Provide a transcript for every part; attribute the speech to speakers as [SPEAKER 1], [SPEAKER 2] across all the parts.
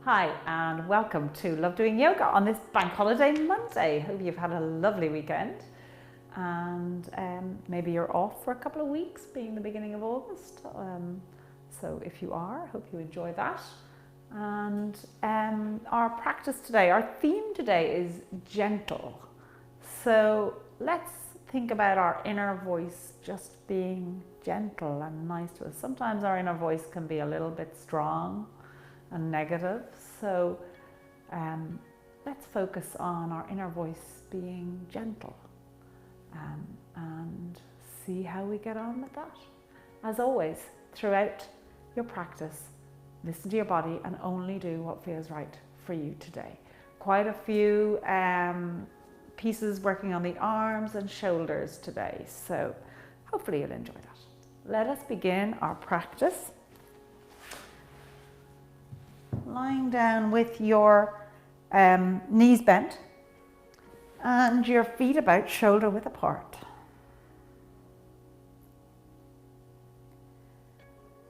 [SPEAKER 1] Hi and welcome to Love Doing Yoga on this Bank Holiday Monday. Hope you've had a lovely weekend and maybe you're off for a couple of weeks, being the beginning of August. So if you are, hope you enjoy that. And our practice today, our theme today is gentle. So let's think about our inner voice just being gentle and nice to us. Sometimes our inner voice can be a little bit strong and negative. So let's focus on our inner voice being gentle and see how we get on with that. As always, throughout your practice, listen to your body and only do what feels right for you today. Quite a few pieces working on the arms and shoulders today, so hopefully you'll enjoy that. Let us begin our practice. Lying down with your knees bent and your feet about shoulder width apart.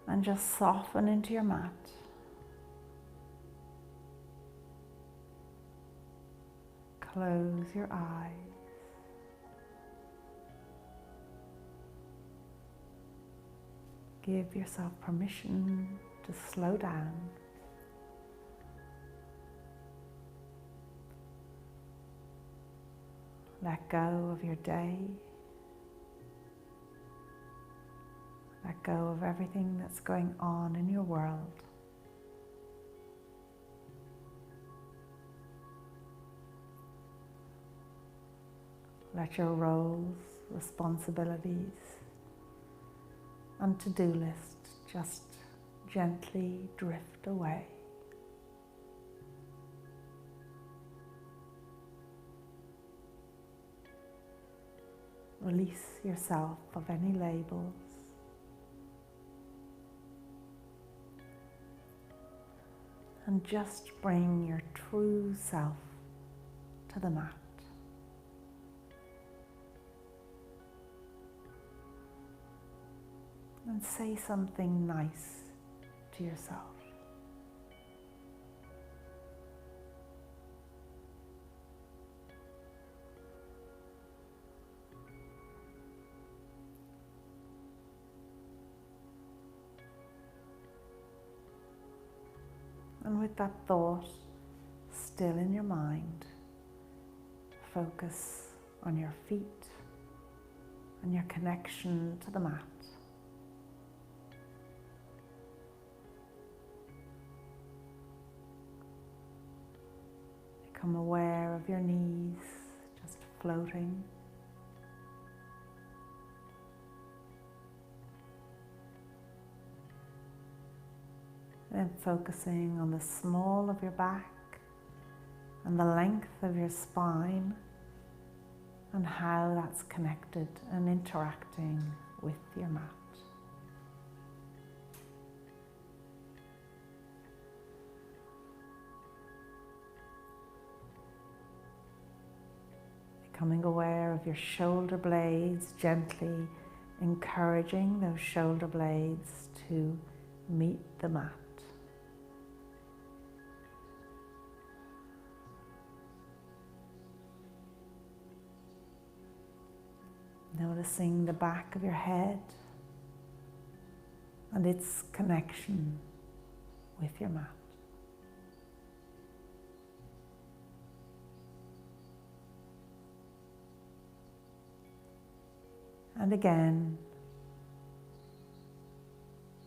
[SPEAKER 1] And just soften into your mat. Close your eyes. Give yourself permission to slow down. Let go of your day. Let go of everything that's going on in your world. Let your roles, responsibilities, and to-do list just gently drift away. Release yourself of any labels. And just bring your true self to the mat. And say something nice to yourself. And with that thought still in your mind, focus on your feet and your connection to the mat. Become aware of your knees just floating. Then focusing on the small of your back and the length of your spine and how that's connected and interacting with your mat. Becoming aware of your shoulder blades, gently encouraging those shoulder blades to meet the mat. Noticing the back of your head and its connection with your mat. And again,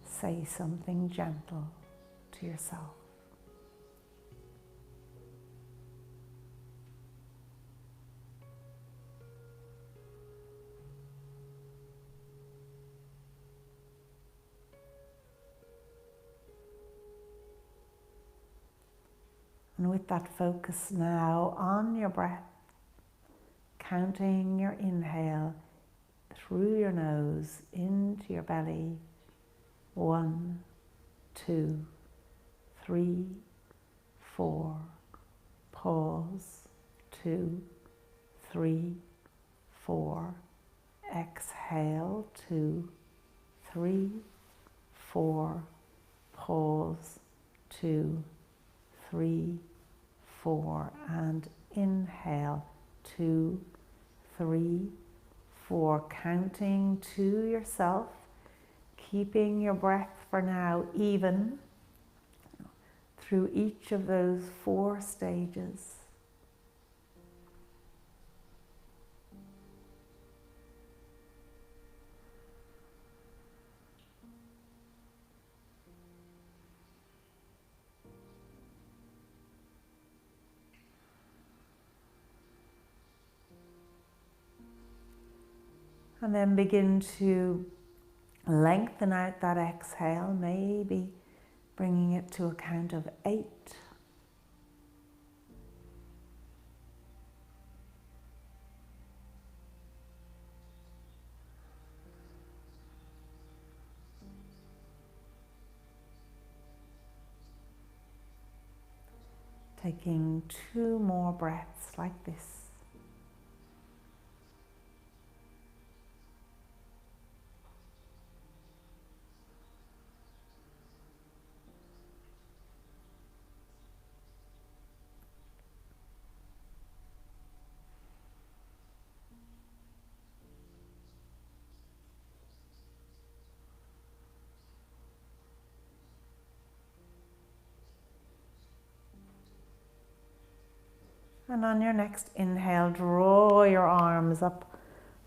[SPEAKER 1] say something gentle to yourself. And with that focus now on your breath, counting your inhale through your nose into your belly. 1, 2, 3, 4. Pause. 2, 3, 4. Exhale. 2, 3, 4. Pause. 2, 3, 4, and inhale, 2, 3, 4, counting to yourself, keeping your breath for now even through each of those 4 stages. And then begin to lengthen out that exhale, maybe bringing it to a count of 8. Taking 2 more breaths like this. And on your next inhale, draw your arms up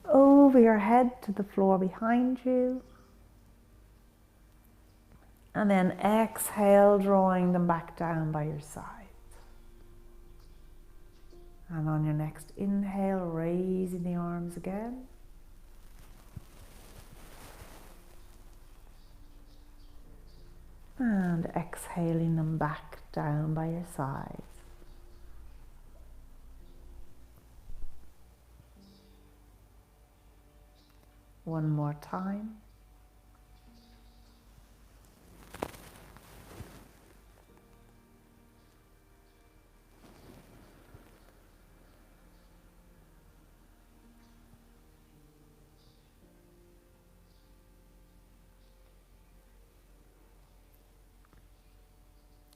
[SPEAKER 1] over your head to the floor behind you. And then exhale, drawing them back down by your sides. And on your next inhale, raising the arms again. And exhaling them back down by your sides. One more time.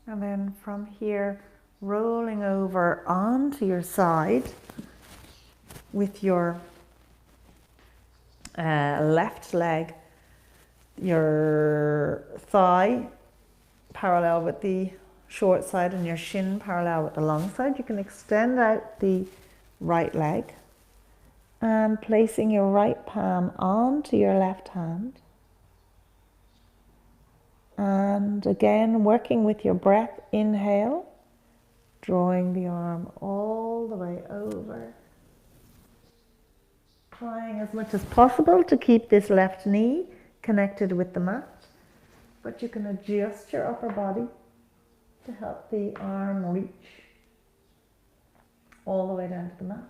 [SPEAKER 1] And then from here, rolling over onto your side with your left leg, your thigh parallel with the short side and your shin parallel with the long side. You can extend out the right leg and placing your right palm onto your left hand. And again, working with your breath, inhale, drawing the arm all the way over. Trying as much as possible to keep this left knee connected with the mat, but you can adjust your upper body to help the arm reach all the way down to the mat.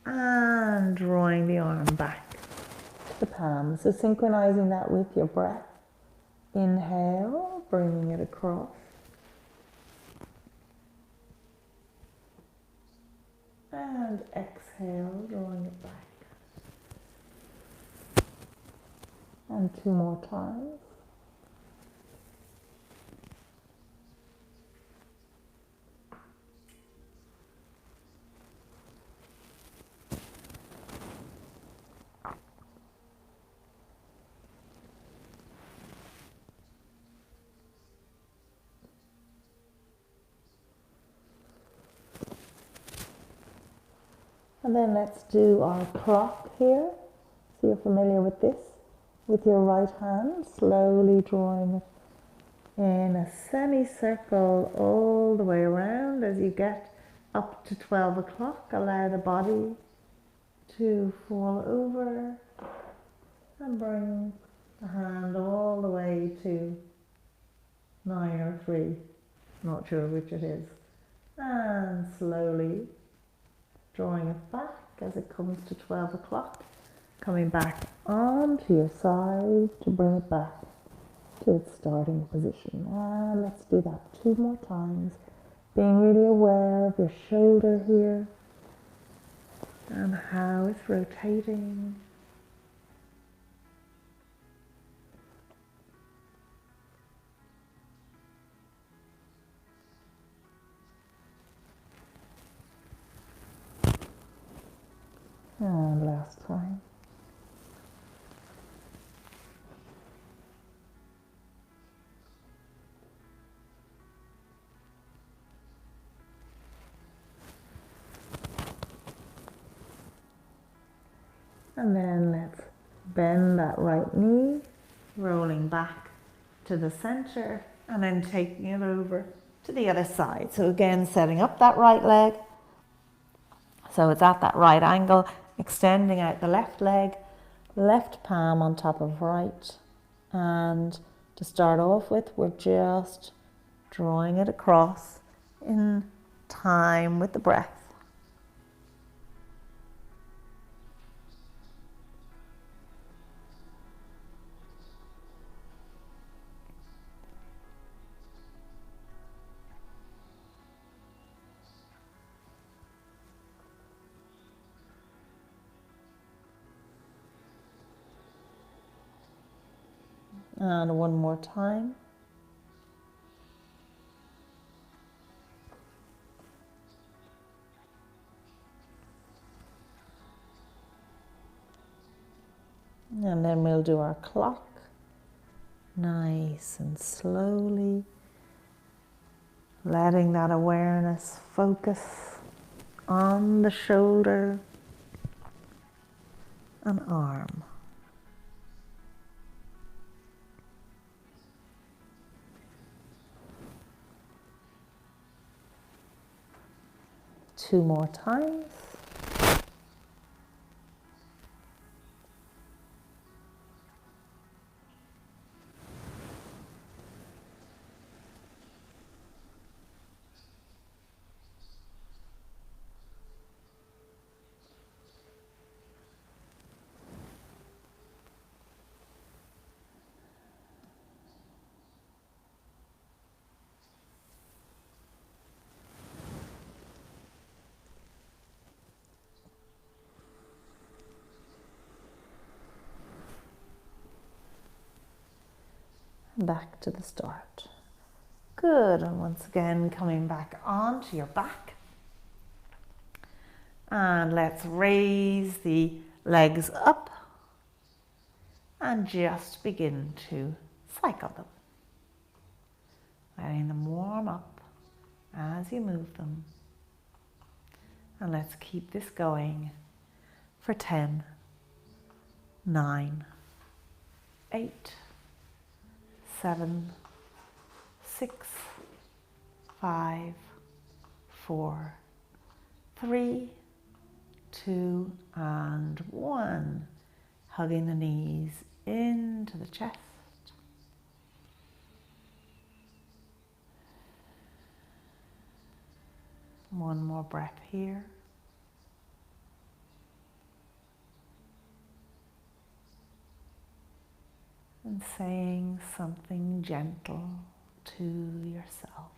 [SPEAKER 1] And drawing the arm back to the palm. So synchronizing that with your breath. Inhale, bringing it across. And exhale, drawing it back. And 2 more times. And then let's do our clock here. So you're familiar with this. With your right hand, slowly drawing it in a semicircle all the way around. As you get up to 12 o'clock, allow the body to fall over and bring the hand all the way to 9 or 3. Not sure which it is. And slowly drawing it back as it comes to 12 o'clock, coming back onto your side to bring it back to its starting position. And let's do that 2 more times, being really aware of your shoulder here and how it's rotating. And last time. And then let's bend that right knee, rolling back to the center, and then taking it over to the other side. So again, setting up that right leg. So it's at that right angle, extending out the left leg, left palm on top of right. And to start off with, we're just drawing it across in time with the breath. And one more time. And then we'll do our clock, nice and slowly, letting that awareness focus on the shoulder and arm. Two more times. Back to the start. Good, and once again coming back onto your back. And let's raise the legs up and just begin to cycle them. Letting them warm up as you move them. And let's keep this going for 10, 9, 8, 7, 6, 5, 4, 3, 2, and 1. Hugging the knees into the chest. One more breath here. And saying something gentle to yourself.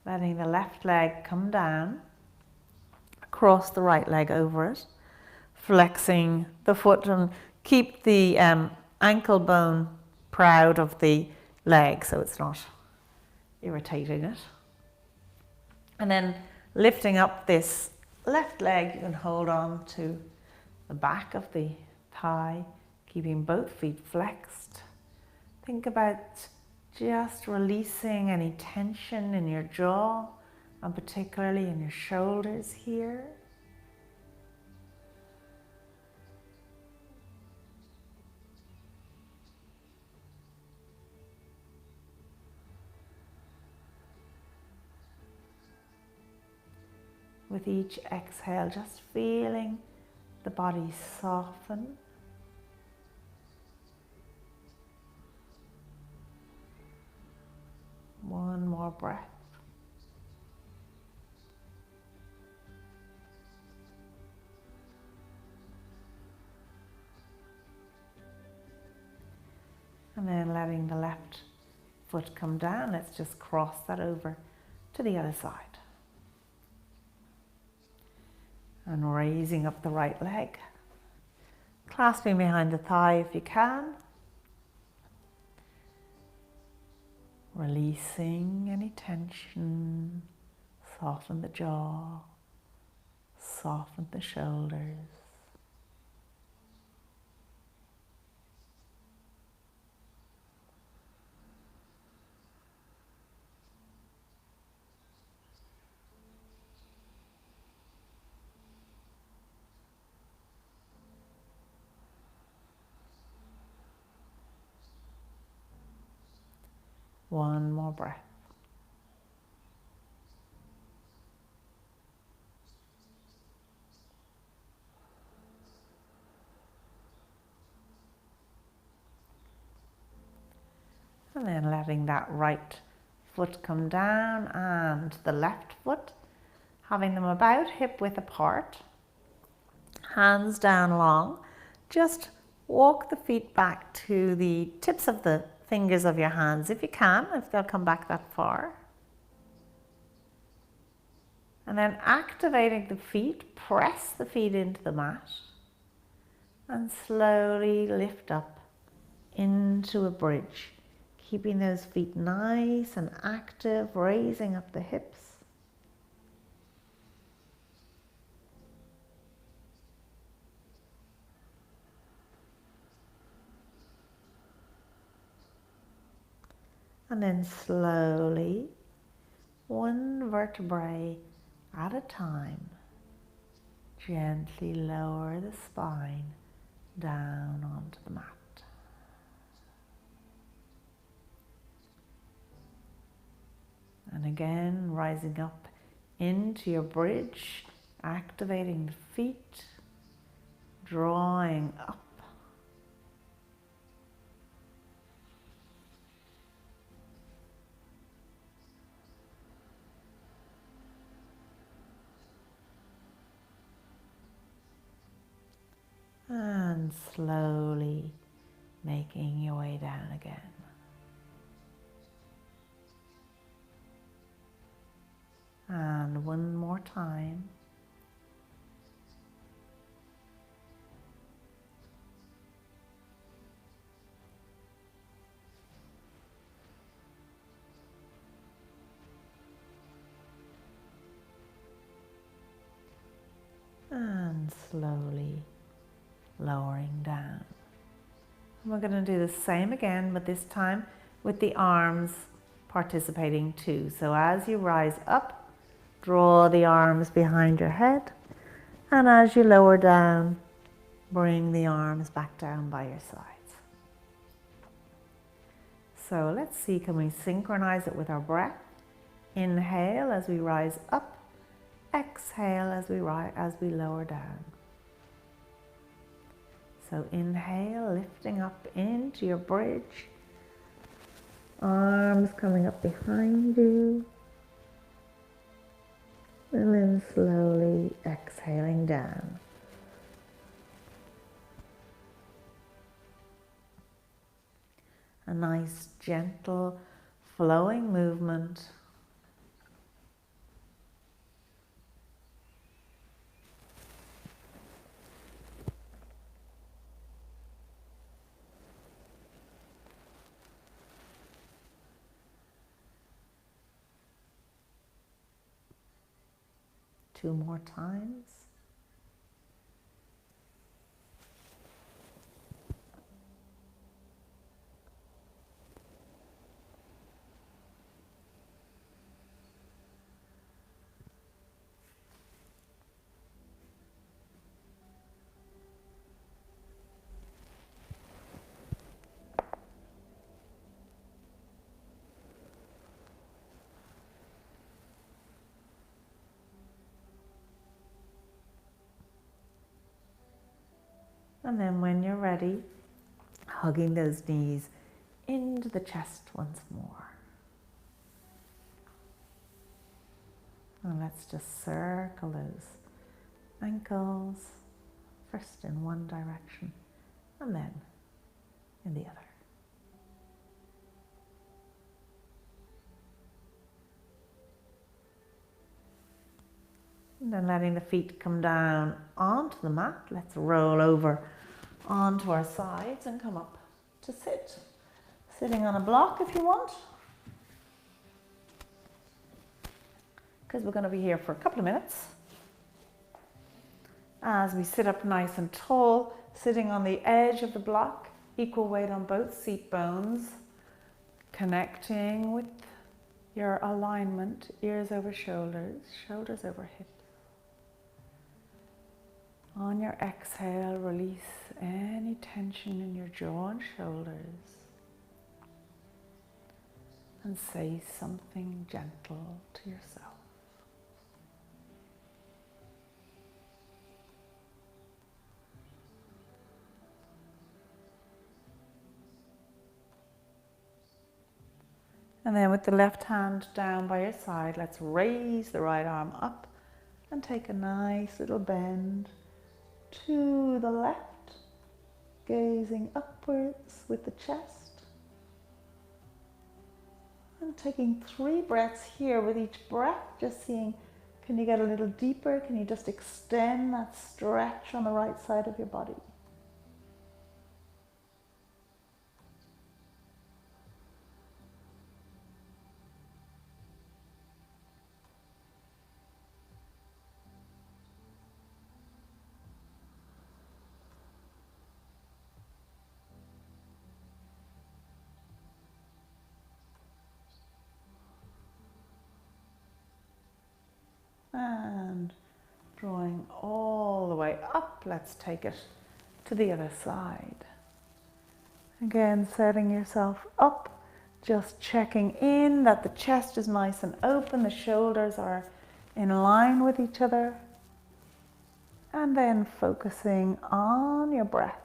[SPEAKER 1] Letting the left leg come down, cross the right leg over it, flexing the foot and keep the ankle bone proud of the leg so it's not irritating it. And then lifting up this left leg, you can hold on to the back of the thigh, keeping both feet flexed. Think about just releasing any tension in your jaw, and particularly in your shoulders here. With each exhale, just feeling the body soften. One more breath. And then letting the left foot come down, let's just cross that over to the other side. And raising up the right leg, clasping behind the thigh if you can. Releasing any tension, soften the jaw, soften the shoulders. One more breath. And then letting that right foot come down and the left foot, having them about hip width apart, hands down long. Just walk the feet back to the tips of the fingers of your hands if you can, if they'll come back that far. And then activating the feet, press the feet into the mat and slowly lift up into a bridge, keeping those feet nice and active, raising up the hips. And then slowly, one vertebrae at a time, gently lower the spine down onto the mat. And again, rising up into your bridge, activating the feet, drawing up. And slowly making your way down again. And one more time. And slowly lowering down. And we're going to do the same again, but this time with the arms participating too. So as you rise up, draw the arms behind your head, and as you lower down, bring the arms back down by your sides. So let's see, can we synchronize it with our breath? Inhale as we rise up, exhale as we lower down. So inhale, lifting up into your bridge, arms coming up behind you, and then slowly exhaling down. A nice, gentle, flowing movement. Two more times. And then when you're ready, hugging those knees into the chest once more. And let's just circle those ankles, first in one direction and then in the other. And then letting the feet come down onto the mat, let's roll over onto our sides and come up to sit. Sitting on a block if you want. because we're going to be here for a couple of minutes. As we sit up nice and tall, sitting on the edge of the block, equal weight on both seat bones, connecting with your alignment, ears over shoulders, shoulders over hips. On your exhale, release any tension in your jaw and shoulders and say something gentle to yourself. And then with the left hand down by your side, let's raise the right arm up and take a nice little bend to the left, gazing upwards with the chest. And taking 3 breaths here. With each breath, just seeing, can you get a little deeper? Can you just extend that stretch on the right side of your body? And drawing all the way up, let's take it to the other side. Again, setting yourself up, just checking in that the chest is nice and open, the shoulders are in line with each other, and then focusing on your breath.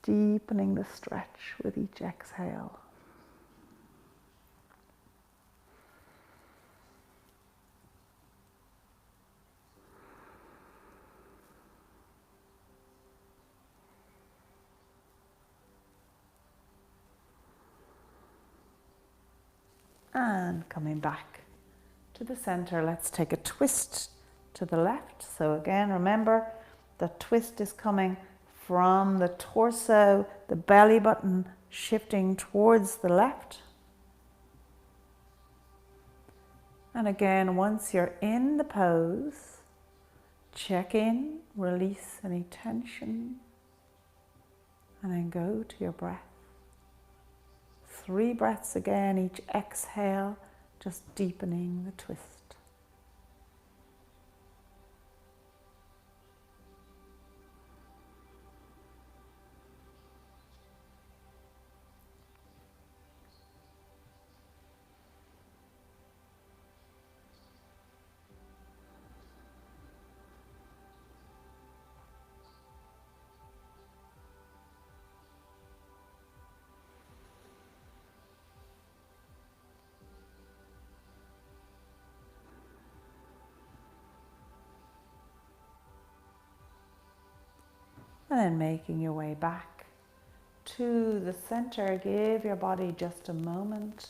[SPEAKER 1] Deepening the stretch with each exhale. And coming back to the center, let's take a twist to the left. So again, remember, the twist is coming from the torso, the belly button shifting towards the left. And again, once you're in the pose, check in, release any tension, and then go to your breath. 3 breaths again, each exhale, just deepening the twist. And then making your way back to the center. Give your body just a moment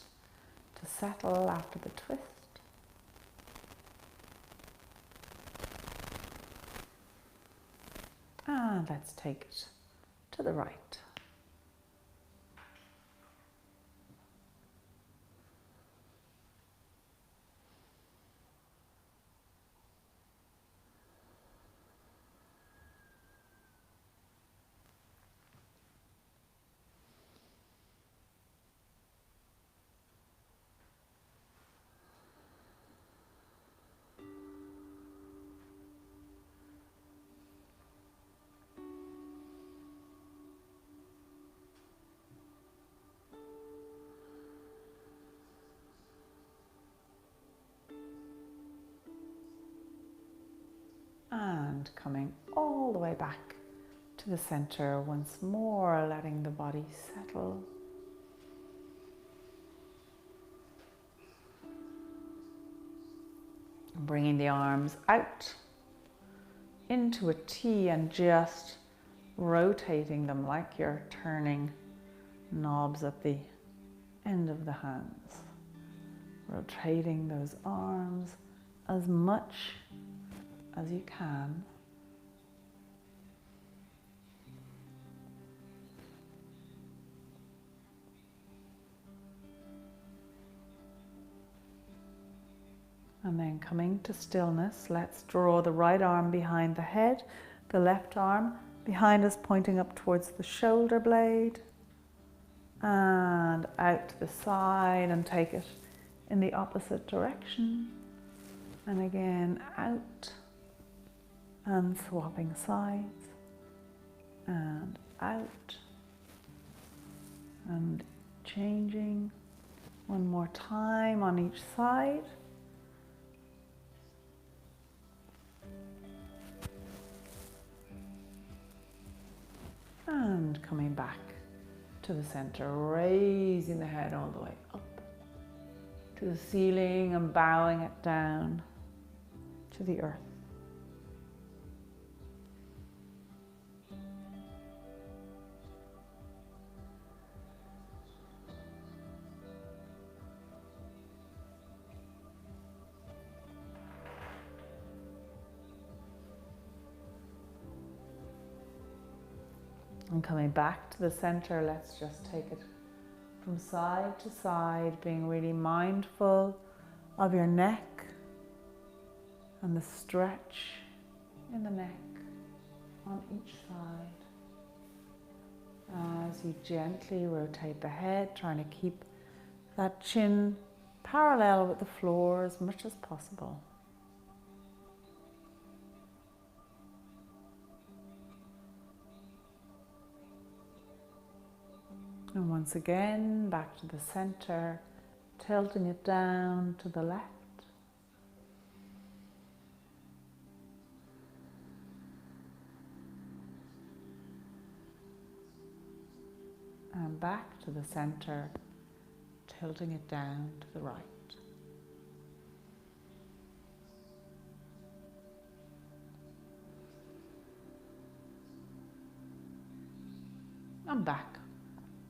[SPEAKER 1] to settle after the twist. And let's take it to the right. And coming all the way back to the center once more, letting the body settle. Bringing the arms out into a T and just rotating them like you're turning knobs at the end of the hands. Rotating those arms as much as you can. And then coming to stillness, let's draw the right arm behind the head, the left arm behind us pointing up towards the shoulder blade, and out to the side, and take it in the opposite direction. And again, out, and swapping sides, and out, and changing. One more time on each side. And coming back to the center, raising the head all the way up to the ceiling and bowing it down to the earth. And coming back to the center, let's just take it from side to side, being really mindful of your neck and the stretch in the neck on each side. As you gently rotate the head, trying to keep that chin parallel with the floor as much as possible. And once again, back to the center, tilting it down to the left. And back to the center, tilting it down to the right. And back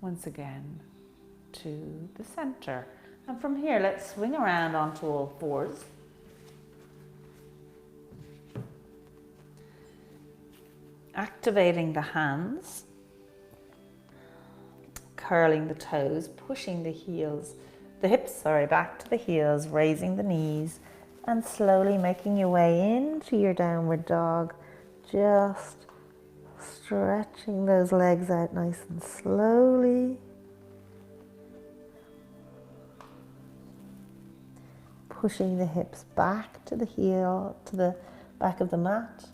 [SPEAKER 1] once again to the center. And from here, let's swing around onto all fours. Activating the hands, curling the toes, pushing the hips back to the heels, raising the knees, and slowly making your way into your downward dog. Just stretching those legs out nice and slowly. Pushing the hips back to the heel, to the back of the mat.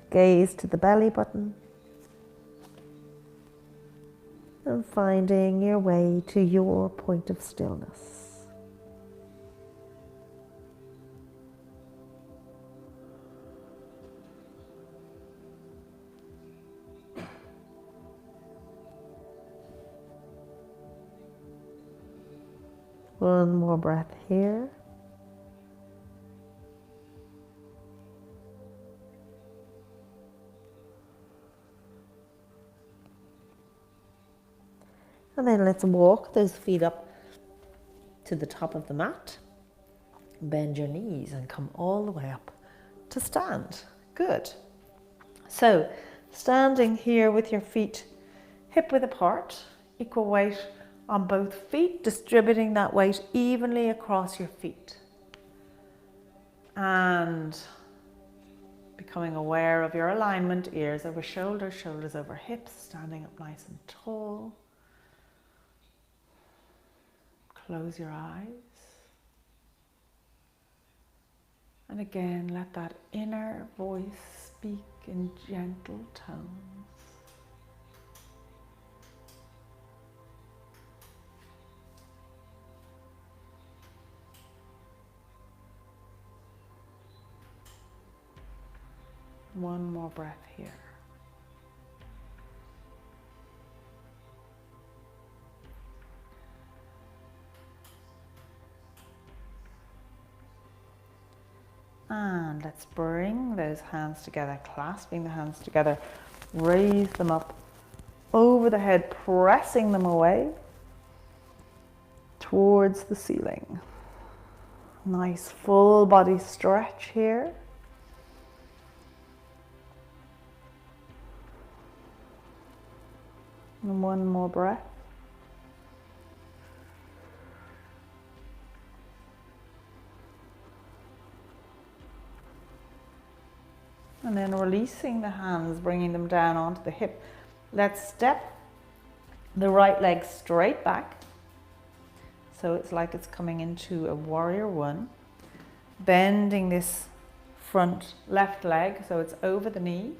[SPEAKER 1] Gaze to the belly button. And finding your way to your point of stillness. One more breath here. And then let's walk those feet up to the top of the mat. Bend your knees and come all the way up to stand. Good. So, standing here with your feet hip width apart, equal weight on both feet, distributing that weight evenly across your feet. And becoming aware of your alignment, ears over shoulders, shoulders over hips, standing up nice and tall. Close your eyes. And again, let that inner voice speak in gentle tones. One more breath here. And let's bring those hands together, clasping the hands together, raise them up over the head, pressing them away towards the ceiling. Nice full body stretch here. And one more breath. And then releasing the hands, bringing them down onto the hip. Let's step the right leg straight back. So it's like it's coming into a warrior one. Bending this front left leg so it's over the knee.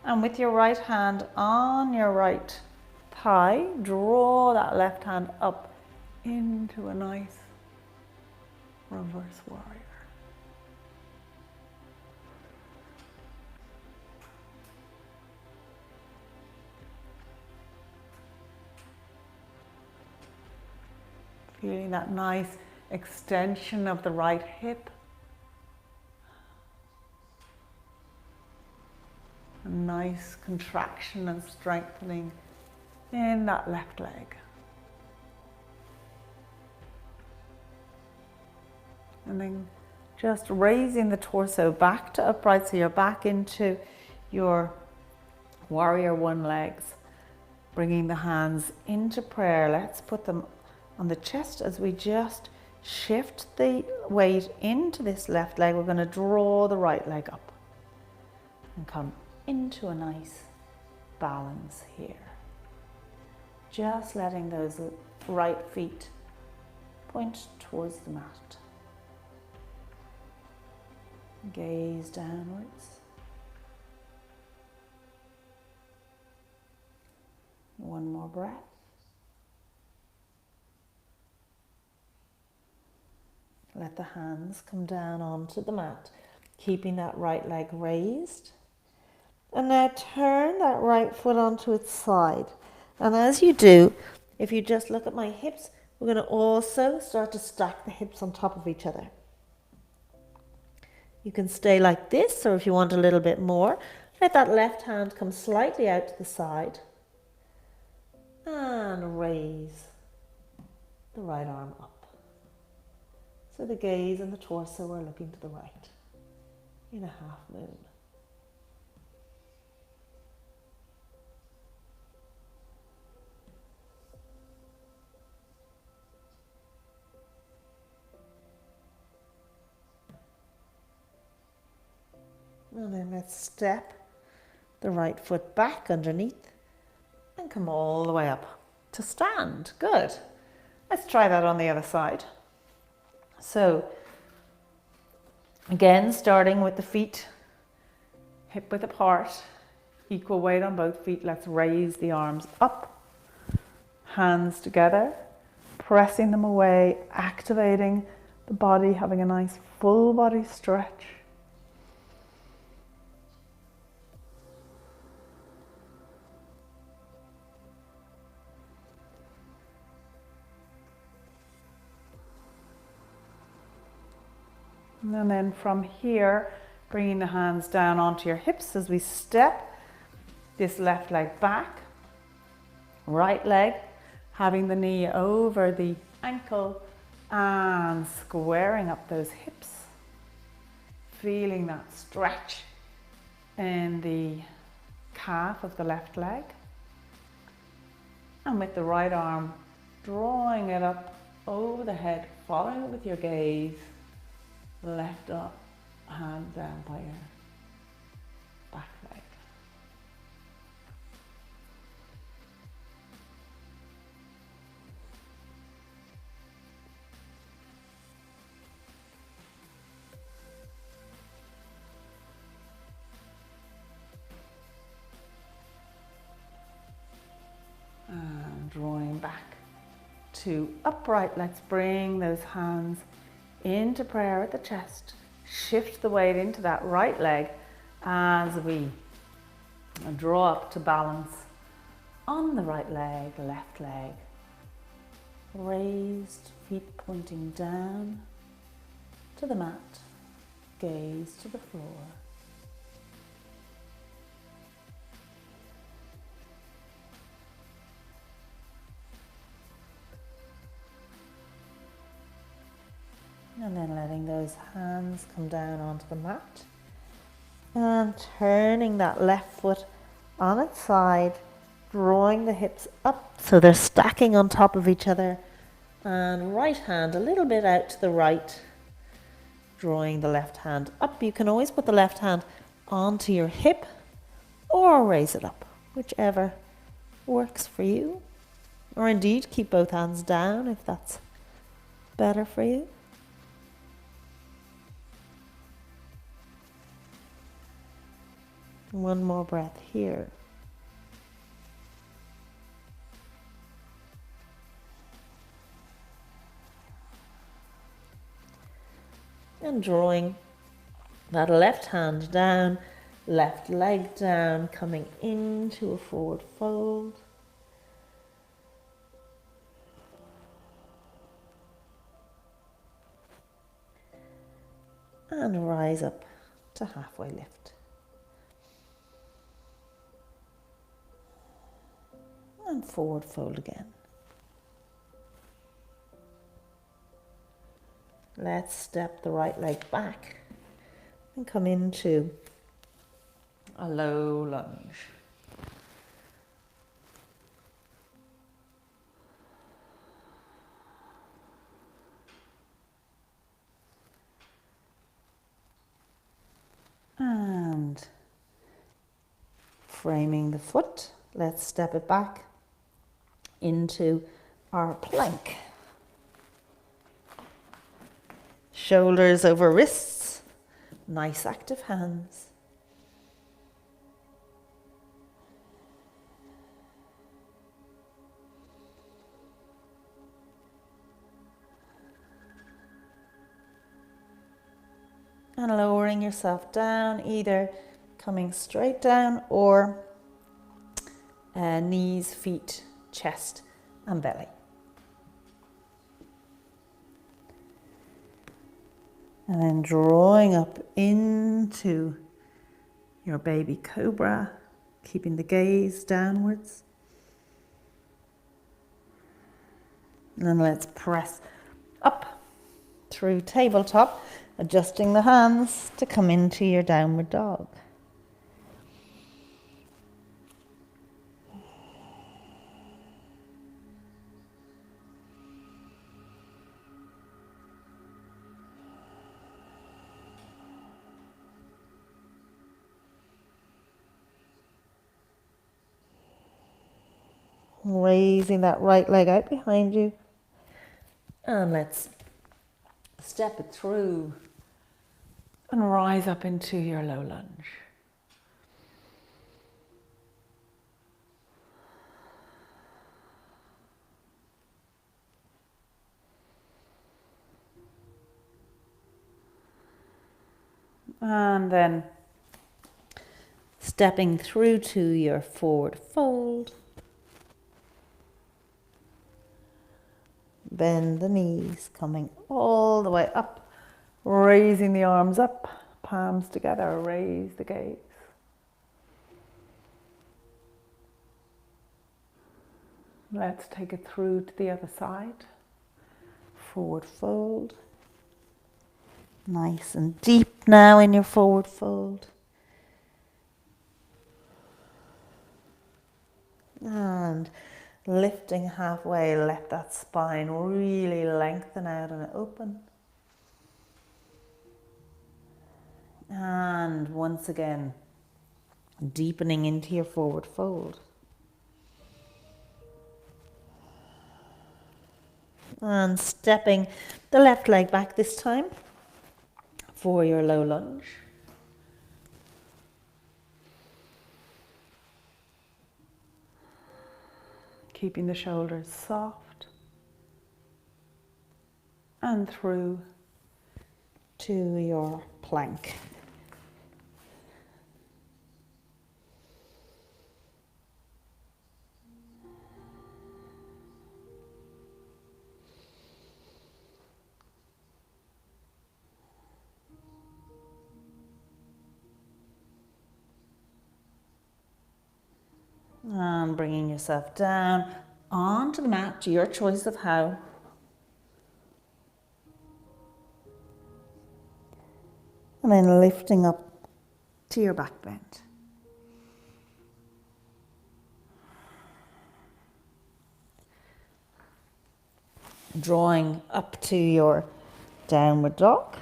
[SPEAKER 1] And with your right hand on your right thigh, draw that left hand up into a nice reverse warrior. Feeling that nice extension of the right hip. A nice contraction and strengthening in that left leg. And then just raising the torso back to upright, so you're back into your warrior one legs. Bringing the hands into prayer. Let's put them on the chest as we just shift the weight into this left leg. We're going to draw the right leg up and come into a nice balance here. Just letting those right feet point towards the mat. Gaze downwards. One more breath. Let the hands come down onto the mat, keeping that right leg raised. And now turn that right foot onto its side. And as you do, if you just look at my hips, we're going to also start to stack the hips on top of each other. You can stay like this, or if you want a little bit more, let that left hand come slightly out to the side. And raise the right arm up. So the gaze and the torso are looking to the right in a half moon. And then let's step the right foot back underneath and come all the way up to stand. Good. Let's try that on the other side. So again, starting with the feet hip width apart, equal weight on both feet. Let's raise the arms up, hands together, pressing them away, activating the body, having a nice full body stretch. And then from here, bringing the hands down onto your hips as we step this left leg back, right leg, having the knee over the ankle and squaring up those hips. Feeling that stretch in the calf of the left leg. And with the right arm, drawing it up over the head, following it with your gaze. Left up, hand down by your back leg. And drawing back to upright. Let's bring those hands into prayer at the chest. Shift the weight into that right leg as we draw up to balance on the right leg, left leg. Raised feet pointing down to the mat, gaze to the floor. And then letting those hands come down onto the mat and turning that left foot on its side, drawing the hips up so they're stacking on top of each other, and right hand a little bit out to the right, drawing the left hand up. You can always put the left hand
[SPEAKER 2] onto your hip or raise it up, whichever works for you. Or indeed, keep both hands down if that's better for you. One more breath here. And drawing that left hand down, left leg down, coming into a forward fold. And rise up to halfway lift. And forward fold again. Let's step the right leg back and come into a low lunge. And framing the foot, let's step it back into our plank. Shoulders over wrists, nice active hands. And lowering yourself down, either coming straight down or knees, feet, chest and belly. And then drawing up into your baby cobra, keeping the gaze downwards. And then let's press up through tabletop, adjusting the hands to come into your downward dog. Raising that right leg out behind you. And let's step it through and rise up into your low lunge. And then stepping through to your forward fold. Bend the knees, coming all the way up, raising the arms up, palms together, raise the gaze. Let's take it through to the other side. Forward fold. Nice and deep now in your forward fold. And lifting halfway, let that spine really lengthen out and open. And once again, deepening into your forward fold. And stepping the left leg back this time for your low lunge. Keeping the shoulders soft and through to your plank. And bringing yourself down onto the mat, your choice of how. And then lifting up to your back bend. Drawing up to your downward dog.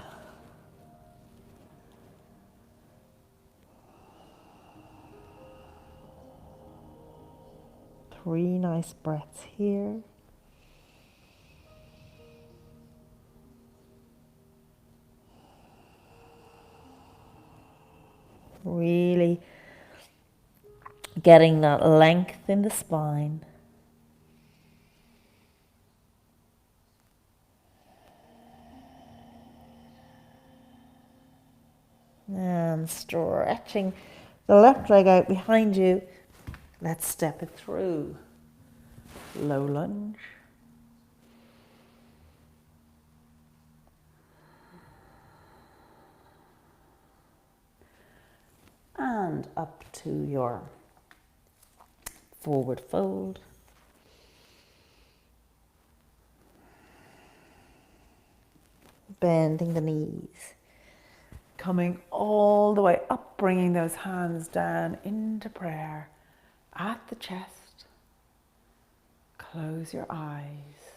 [SPEAKER 2] 3 nice breaths here. Really getting that length in the spine. And stretching the left leg out behind you. Let's step it through. Low lunge. And up to your forward fold. Bending the knees. Coming all the way up, bringing those hands down into prayer at the chest. Close your eyes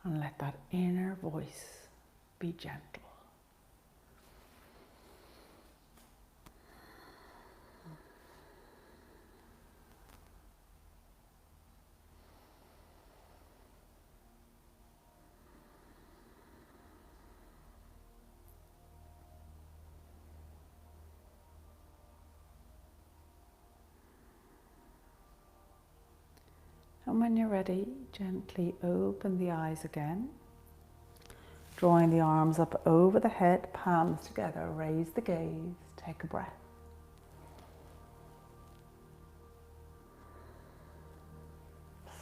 [SPEAKER 2] and let that inner voice be gentle. And when you're ready, gently open the eyes again. Drawing the arms up over the head, palms together, raise the gaze, take a breath.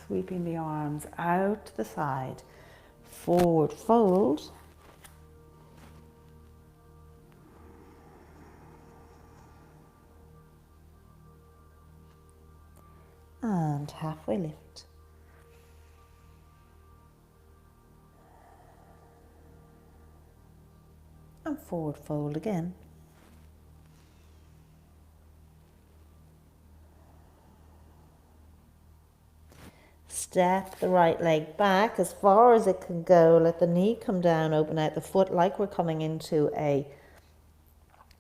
[SPEAKER 2] Sweeping the arms out to the side, forward fold. And halfway lift. And forward fold again. Step the right leg back as far as it can go. Let the knee come down, open out the foot like we're coming into a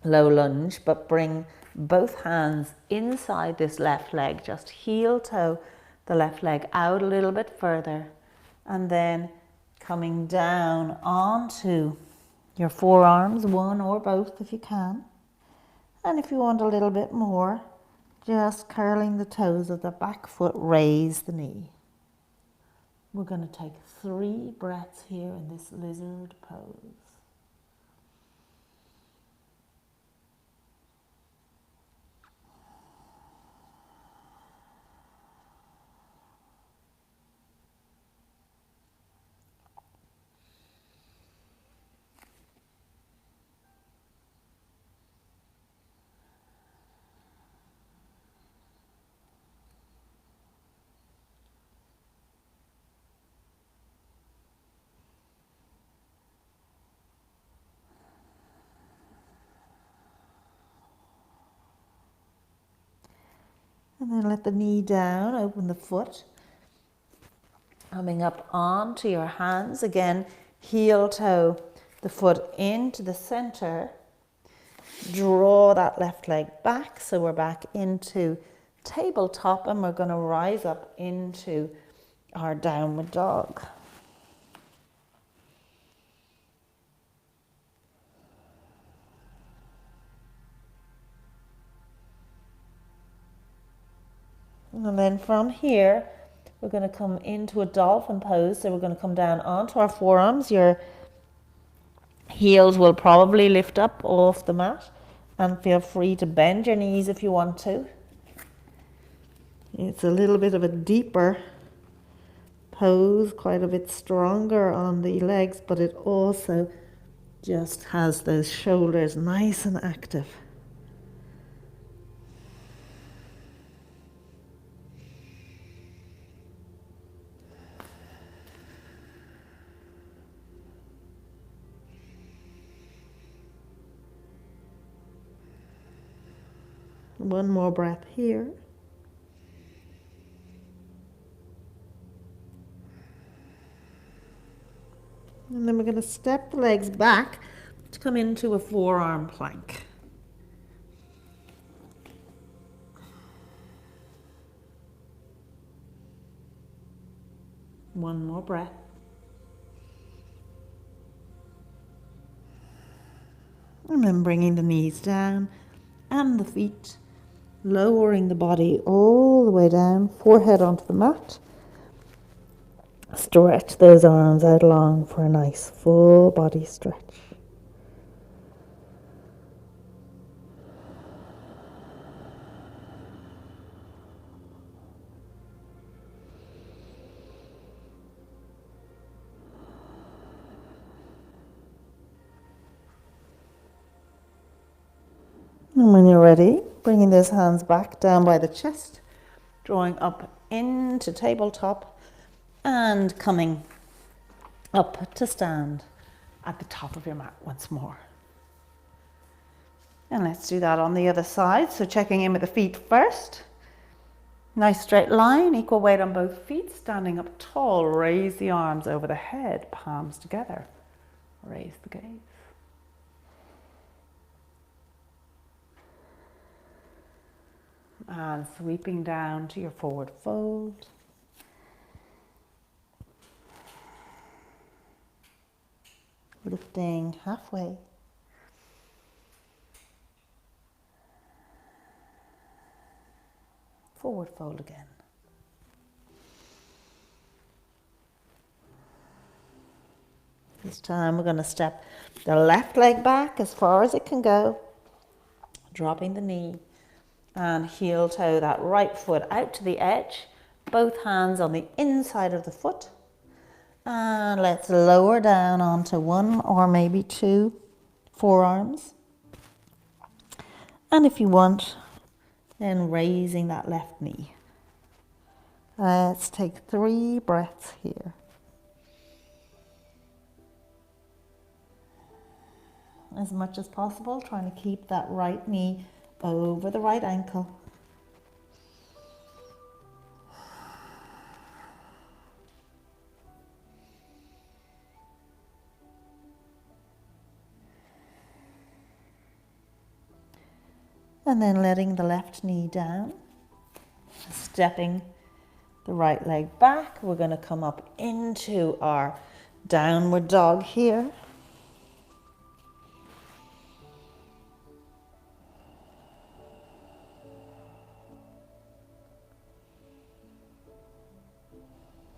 [SPEAKER 2] low lunge, but bring both hands inside this left leg. Just heel toe the left leg out a little bit further, and then coming down onto your forearms, one or both if you can. And if you want a little bit more, just curling the toes of the back foot, raise the knee. We're going to take 3 breaths here in this lizard pose. And then let the knee down, open the foot. Coming up onto your hands, again, heel toe the foot into the center. Draw that left leg back, so we're back into tabletop, and we're going to rise up into our downward dog. And then from here, we're going to come into a dolphin pose. So we're going to come down onto our forearms. Your heels will probably lift up off the mat, and feel free to bend your knees if you want to. It's a little bit of a deeper pose, quite a bit stronger on the legs, but it also just has those shoulders nice and active. One more breath here. And then we're going to step the legs back to come into a forearm plank. One more breath. And then bringing the knees down and the feet, lowering the body all the way down, forehead onto the mat. Stretch those arms out long for a nice full body stretch. And when you're ready, bringing those hands back down by the chest, drawing up into tabletop and coming up to stand at the top of your mat once more. And let's do that on the other side. So checking in with the feet first. Nice straight line, equal weight on both feet, standing up tall. Raise the arms over the head, palms together. Raise the gaze. And sweeping down to your forward fold. Lifting halfway. Forward fold again. This time we're going to step the left leg back as far as it can go, dropping the knee and heel toe that right foot out to the edge, both hands on the inside of the foot. And let's lower down onto one or maybe two forearms. And if you want, then raising that left knee. Let's take 3 breaths here. As much as possible, trying to keep that right knee over the right ankle. And then letting the left knee down, stepping the right leg back. We're going to come up into our downward dog here.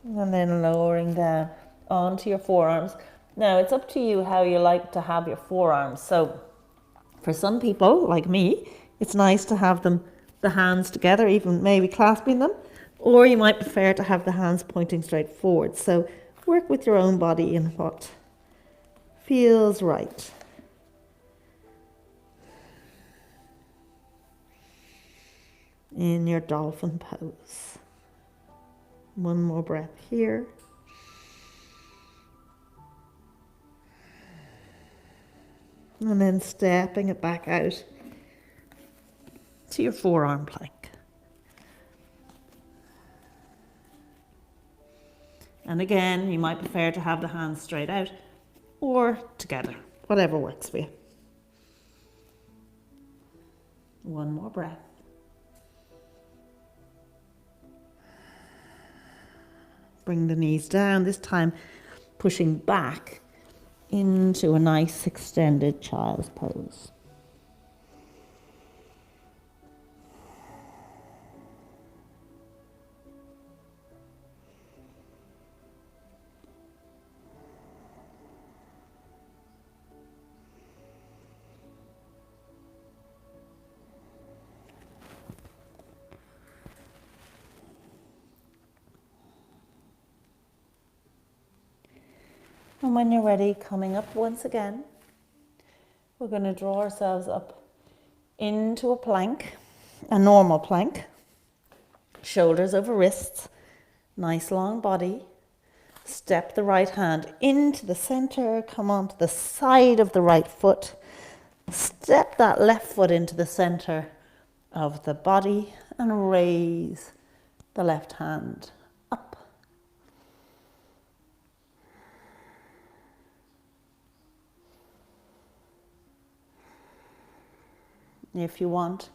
[SPEAKER 2] And then lowering down onto your forearms. Now, it's up to you how you like to have your forearms. So for some people, like me, it's nice to have the hands together, even maybe clasping them, or you might prefer to have the hands pointing straight forward. So work with your own body and what feels right. In your dolphin pose. One more breath here. And then stepping it back out to your forearm plank. And again, you might prefer to have the hands straight out or together, whatever works for you. One more breath. Bring the knees down, this time pushing back into a nice extended child's pose. And when you're ready, coming up once again, we're going to draw ourselves up into a plank, a normal plank, shoulders over wrists, nice long body. Step the right hand into the center, come onto the side of the right foot, step that left foot into the center of the body and raise the left hand up. If you want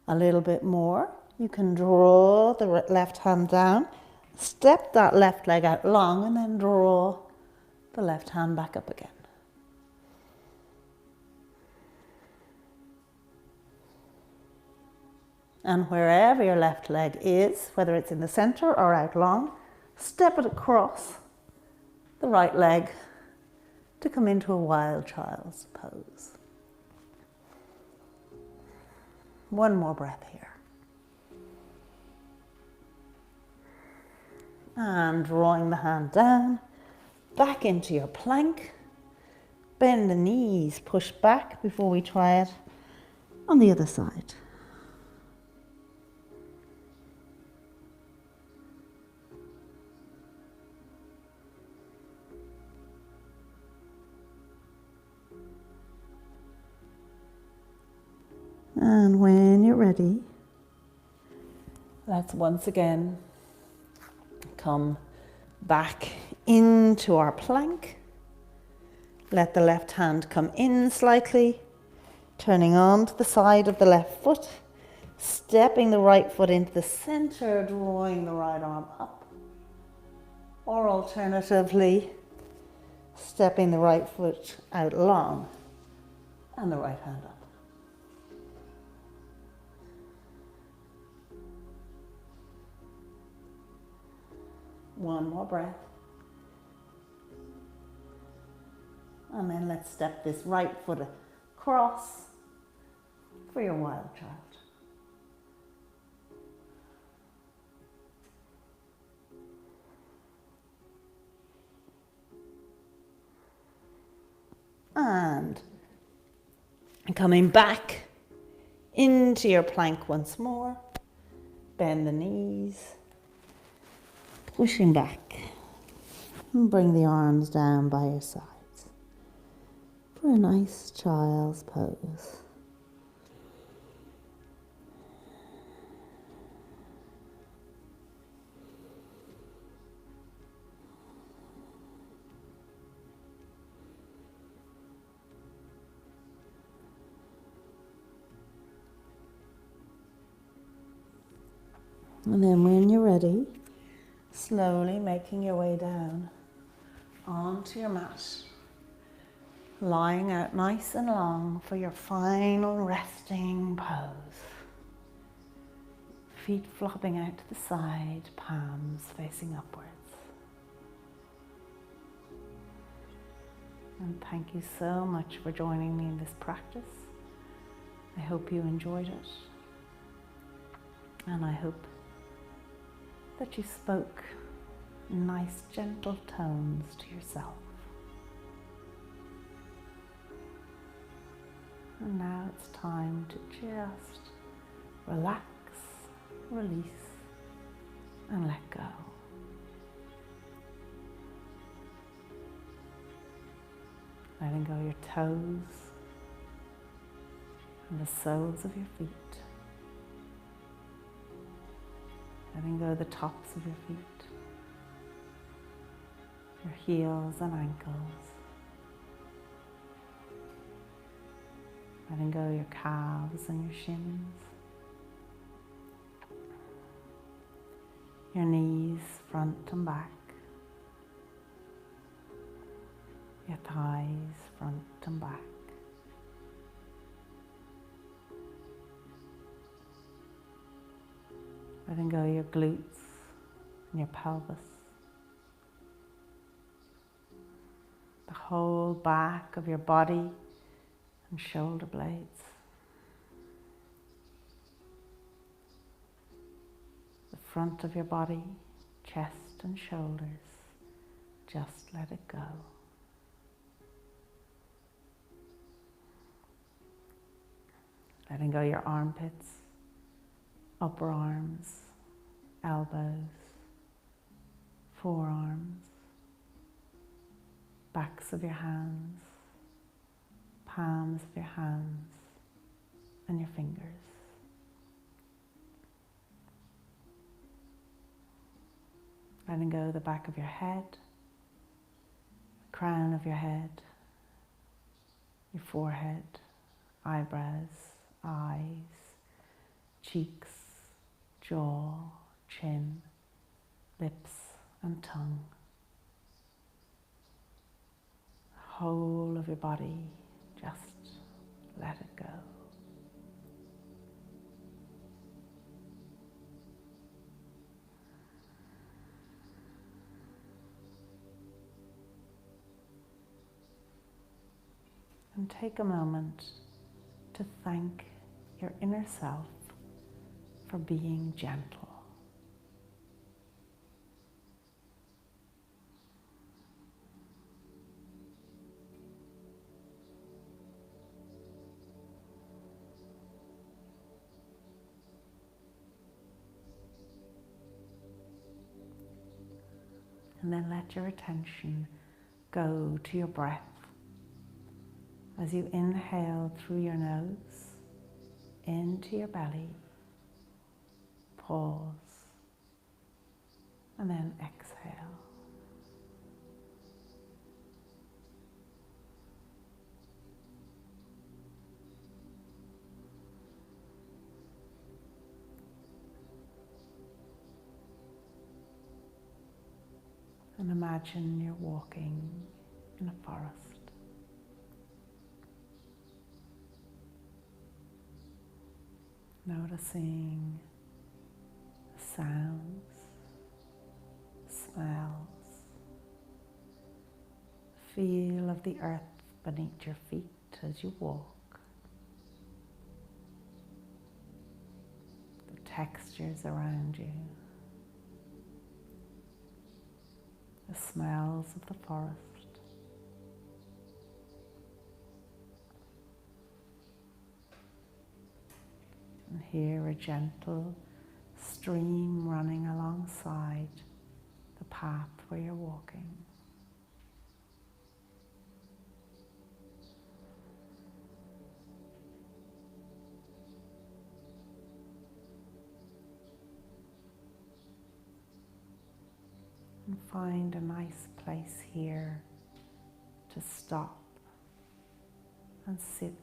[SPEAKER 2] a little bit more, you can draw the left hand down Step that left leg out long and then draw the left hand back up again. And wherever your left leg is, whether it's in the center or out long, step it across the right leg to come into a wild child's pose. One more breath here. And drawing the hand down, back into your plank. Bend the knees, push back before we try it on the other side. And when you're ready, let's once again come back into our plank. Let the left hand come in slightly, turning on to the side of the left foot, stepping the right foot into the center, drawing the right arm up. Or alternatively, stepping the right foot out long and the right hand up. One more breath. And then let's step this right foot across for your wild child. And coming back into your plank once more. Bend the knees. Pushing back. And bring the arms down by your sides for a nice child's pose. And then when you're ready, slowly making your way down onto your mat, lying out nice and long for your final resting pose. Feet flopping out to the side, palms facing upwards. And thank you so much for joining me in this practice. I hope you enjoyed it. And I hope that you spoke in nice, gentle tones to yourself. And now it's time to just relax, release, and let go. Letting go your toes and the soles of your feet. Letting go the tops of your feet, your heels and ankles. Letting go your calves and your shins. Your knees, front and back. Your thighs, front and back. Letting go your glutes and your pelvis. The whole back of your body and shoulder blades. The front of your body, chest and shoulders. Just let it go. Letting go your armpits, upper arms, elbows, forearms, backs of your hands, palms of your hands, and your fingers. Letting go the back of your head, the crown of your head, your forehead, eyebrows, eyes, cheeks, jaw, chin,
[SPEAKER 1] lips and tongue. Whole of your body, just let it go. And take a moment to thank your inner self for being gentle. And then let your attention go to your breath. As you inhale through your nose, into your belly, pause, and then exhale. And imagine you're walking in a forest. Noticing the sounds, smells, feel of the earth beneath your feet as you walk, the textures around you, the smells of the forest. And hear a gentle stream running alongside the path where you're walking. And find a nice place here to stop and sit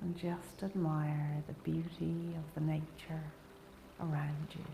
[SPEAKER 1] and just admire the beauty of the nature around you.